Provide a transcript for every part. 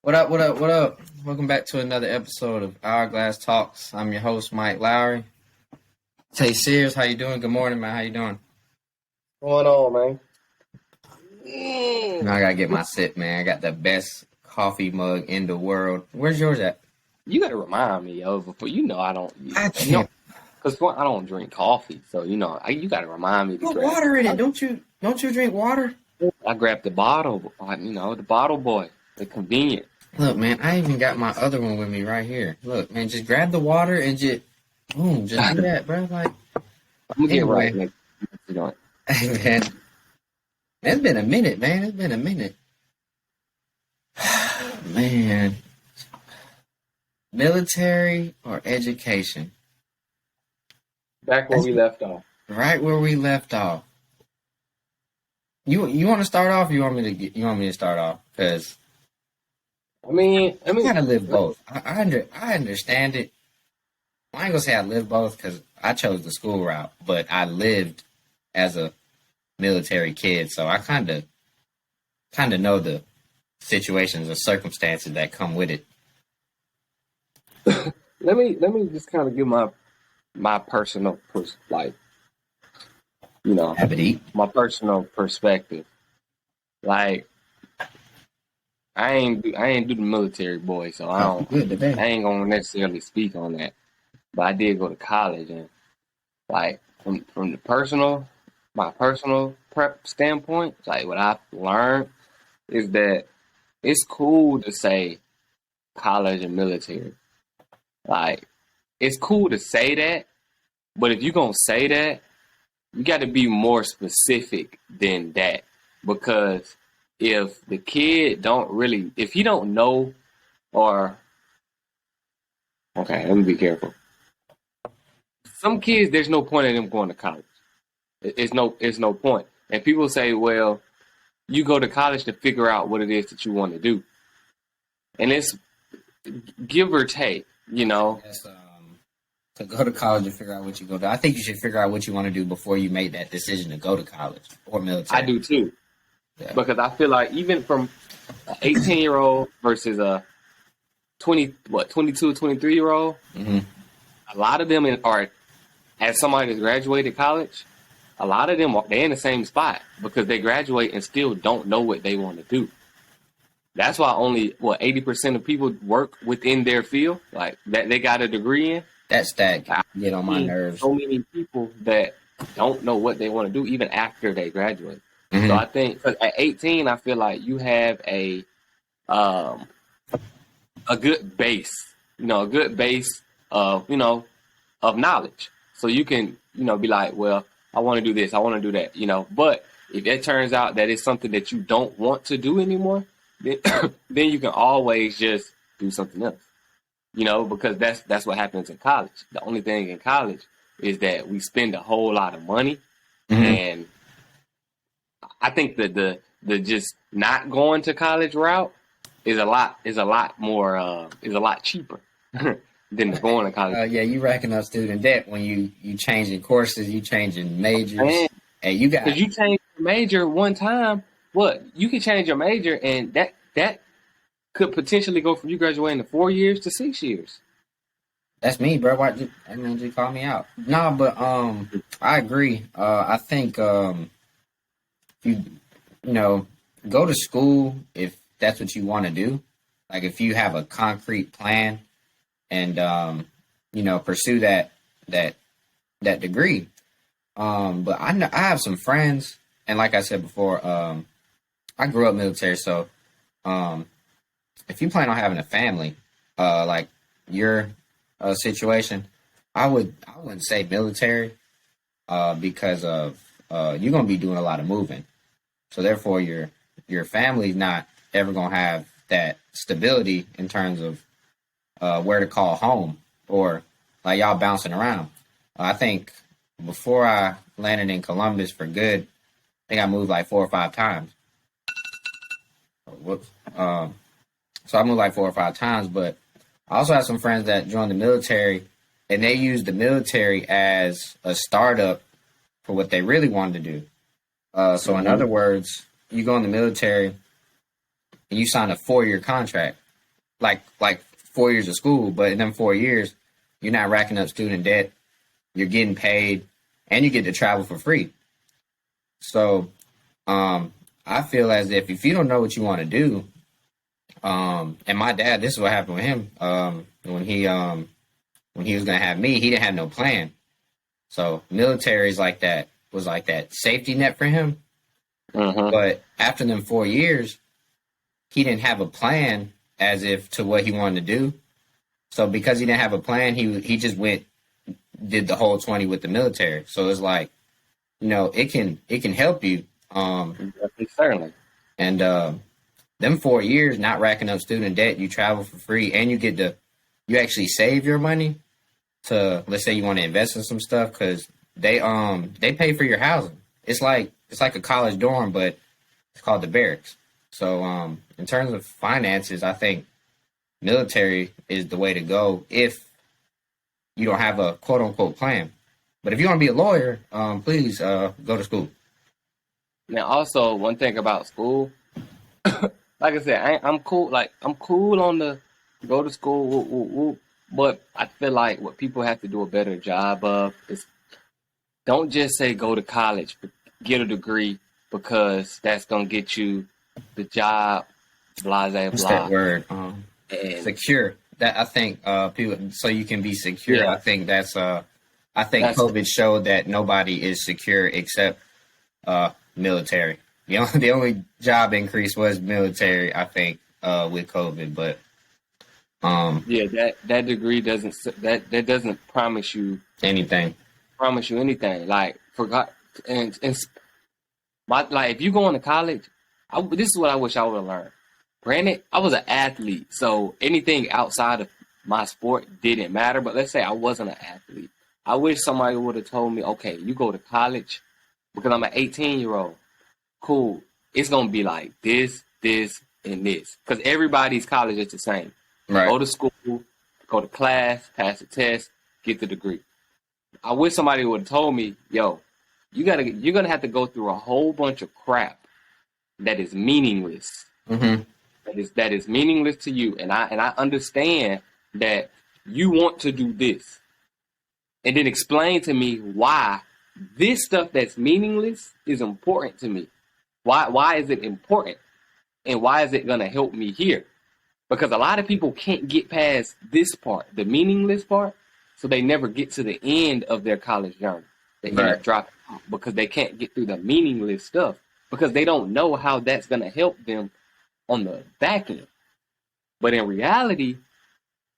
What up, what up, what up? Welcome back to another episode of Hourglass Talks. I'm your host, Mike Lowry. Tay Sears, how you doing? Good morning, man. How you doing? Going on, man? I gotta get my sip, man. I got the best coffee mug in the world. Where's yours at? You got to remind me of before. I don't. I can't Because I don't drink coffee, so you got to remind me to put grab. water in it. Don't you drink water? I grabbed the bottle. The bottle boy, the convenient. Look, man, I even got my other one with me right here. Look, man, just grab the water and just boom, just do that, bro. Like, I'm gonna get right. anyway, hey, man, it's been a minute, man. It's been a minute, man. Military or education? Back where we left off. Right where we left off. You want to start off? Or you want me to start off? Because I gotta live both. I understand it. I ain't gonna say I live both because I chose the school route, but I lived as a military kid, so I kind of know the situations or circumstances that come with it. Let me just kind of give my personal Have it eat. my personal perspective. Like I ain't do the military boy, so Oh, good today. I ain't gonna necessarily speak on that. But I did go to college, and like from my personal prep standpoint, like what I've learned is that it's cool to say college and military. Like it's cool to say that, but if you're gonna say that, you got to be more specific than that, because if the kid if he don't know, or okay, let me be careful. Some kids, there's no point in them going to college. It's no point. And people say, well, you go to college to figure out what it is that you want to do, and it's give or take. Yes, to go to college and figure out what you go to. I think you should figure out what you want to do before you make that decision to go to college or military. I do too, Yeah. because I feel like even from an 18-year-old versus a 22, 23-year-old, Mm-hmm. a lot of them are, as somebody that's graduated college, a lot of them they're in the same spot because they graduate and still don't know what they want to do. That's why only 80% of people work within their field, like that they got a degree in. That stat I get on my see nerves. so many people that don't know what they want to do even after they graduate. Mm-hmm. So I think 'cause at 18, I feel like you have um, a good base, a good base of knowledge. So you can, be like, well, I want to do this, I want to do that. But if it turns out that it's something that you don't want to do anymore, then, then you can always just do something else. Because that's what happens in college. The only thing in college is that we spend a whole lot of money, Mm-hmm. and I think that the just not going to college route is a lot cheaper than going to college. Yeah, you racking up student debt when you changing courses, you changing majors, Man, and you got because you change your major one time, you can change your major, and that could potentially go from you graduating to 4 years to 6 years. that's me, bro. Why you call me out? No, but I agree. I think you go to school if that's what you want to do. Like if you have a concrete plan and pursue that degree. But I know I have some friends, and like I said before, I grew up military, so if you plan on having a family, like your situation, I wouldn't say military, because of you're gonna be doing a lot of moving, so therefore your family's not ever gonna have that stability in terms of where to call home, or like y'all bouncing around. I think before I landed in Columbus for good, I think I moved like 4 or 5 times. Whoops. So I moved like 4 or 5 times, but I also have some friends that joined the military, and they used the military as a startup for what they really wanted to do. So in other words, you go in the military and you sign a 4-year contract. like 4 years of school, but in them 4 years, you're not racking up student debt. You're getting paid, and you get to travel for free. So, I feel as if you don't know what you want to do, and my dad, this is what happened with him. When he was gonna have me, he didn't have no plan. So military's like that was like that safety net for him. Mm-hmm. But after them 4 years, he didn't have a plan as if to what he wanted to do. So because he didn't have a plan, he just did the whole 20 with the military. So it's like, it can help you. Certainly. And them 4 years not racking up student debt, you travel for free, and you actually save your money to, let's say you want to invest in some stuff, because they pay for your housing. It's like a college dorm, but it's called the barracks. So in terms of finances, I think military is the way to go if you don't have a quote unquote plan. But if you want to be a lawyer, please go to school. Now, also one thing about school, like I said, I'm cool. Like I'm cool on the go to school, whoop, whoop, whoop. But I feel like what people have to do a better job of is don't just say go to college, but get a degree, because that's gonna get you the job. Blah blah What's blah. that word? And Secure. That I think people, so you can be secure. Yeah. I think that's That's- COVID showed that nobody is secure except military. The only job increase was military, I think, with COVID. But yeah, that degree that doesn't promise you anything. anything. Like forgot and like if you go into college, this is what I wish I would have learned. Granted, I was an athlete, so anything outside of my sport didn't matter. But let's say I wasn't an athlete. I wish somebody would have told me, okay, you go to college because I'm an 18-year-old. Cool. It's going to be like this, and this. Because everybody's college is the same. Right. Go to school, go to class, pass the test, get the degree. I wish somebody would have told me, yo, you're going to have to go through a whole bunch of crap that is meaningless. Mm-hmm. That is meaningless to you, and I understand that you want to do this, and then explain to me why this stuff that's meaningless is important to me. Why is it important, and why is it gonna help me here? Because a lot of people can't get past this part, the meaningless part, so they never get to the end of their college journey. They end up dropping out because they can't get through the meaningless stuff because they don't know how that's gonna help them on the back end. But in reality,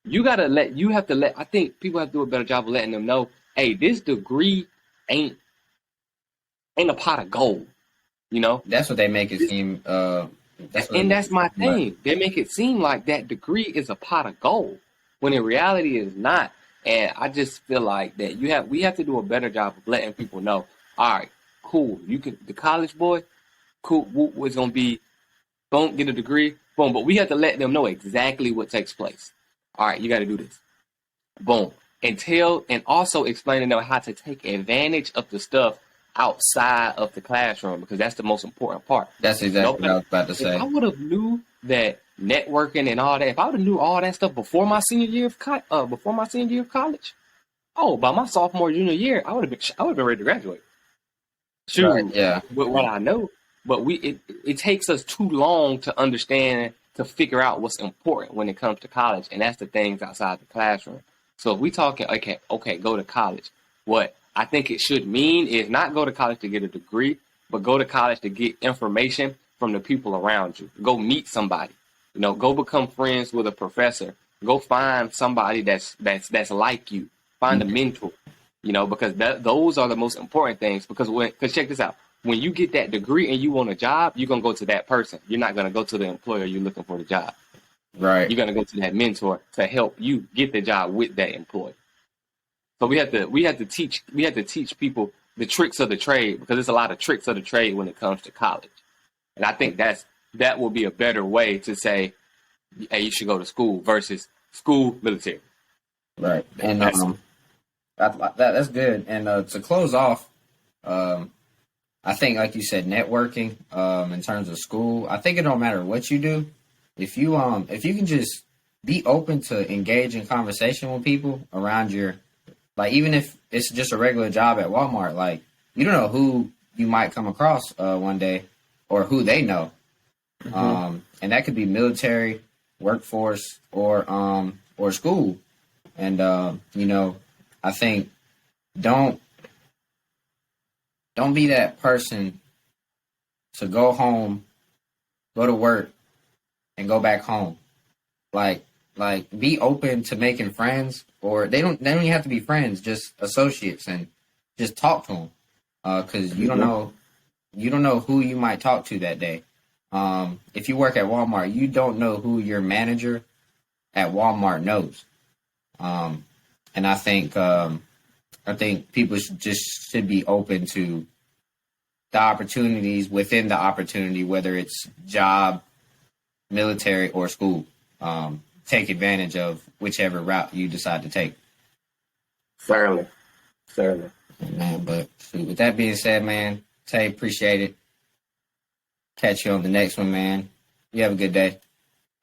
you have to let, I think people have to do a better job of letting them know, hey, this degree ain't a pot of gold, That's what they make it seem. That's my thing. They make it seem like that degree is a pot of gold, when in reality it's not. And I just feel like that we have to do a better job of letting people know, all right, cool, the college boy, cool, was gonna be, don't get a degree, boom. But we have to let them know exactly what takes place. All right, you got to do this, boom, and also explain to them how to take advantage of the stuff outside of the classroom, because that's the most important part. That's exactly what I was about to say. If I would have knew that networking and all that, if I would have knew all that stuff before my senior year of college, by my sophomore junior year, I would have been ready to graduate. Shoot, Right, yeah. With what I know. But it takes us too long to understand, to figure out what's important when it comes to college, and that's the things outside the classroom. So if we talking, okay, go to college. What I think it should mean is not go to college to get a degree, but go to college to get information from the people around you. Go meet somebody, go become friends with a professor. Go find somebody that's like you. Find a mentor, because those are the most important things. Because check this out. When you get that degree and you want a job, you're going to go to that person. You're not going to go to the employer you're looking for the job. Right. You're going to go to that mentor to help you get the job with that employer. So we have to teach people the tricks of the trade, because there's a lot of tricks of the trade when it comes to college. And I think that will be a better way to say, hey, you should go to school versus school, military. Right. And that's good. And to close off, I think, like you said, networking, in terms of school, I think it don't matter what you do. If you can just be open to engage in conversation with people around your, like, even if it's just a regular job at Walmart, like, you don't know who you might come across one day or who they know. And that could be military, workforce, or school. And I think don't don't be that person to go home, go to work, and go back home. Like be open to making friends, or they don't even have to be friends, just associates, and just talk to them. Because you don't know who you might talk to that day. If you work at Walmart, you don't know who your manager at Walmart knows. And I think people should be open to the opportunities within the opportunity, whether it's job, military, or school. Take advantage of whichever route you decide to take. Certainly. Man, but with that being said, man, Tay, appreciate it. Catch you on the next one, man. You have a good day.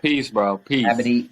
Peace, bro. Peace. Abity.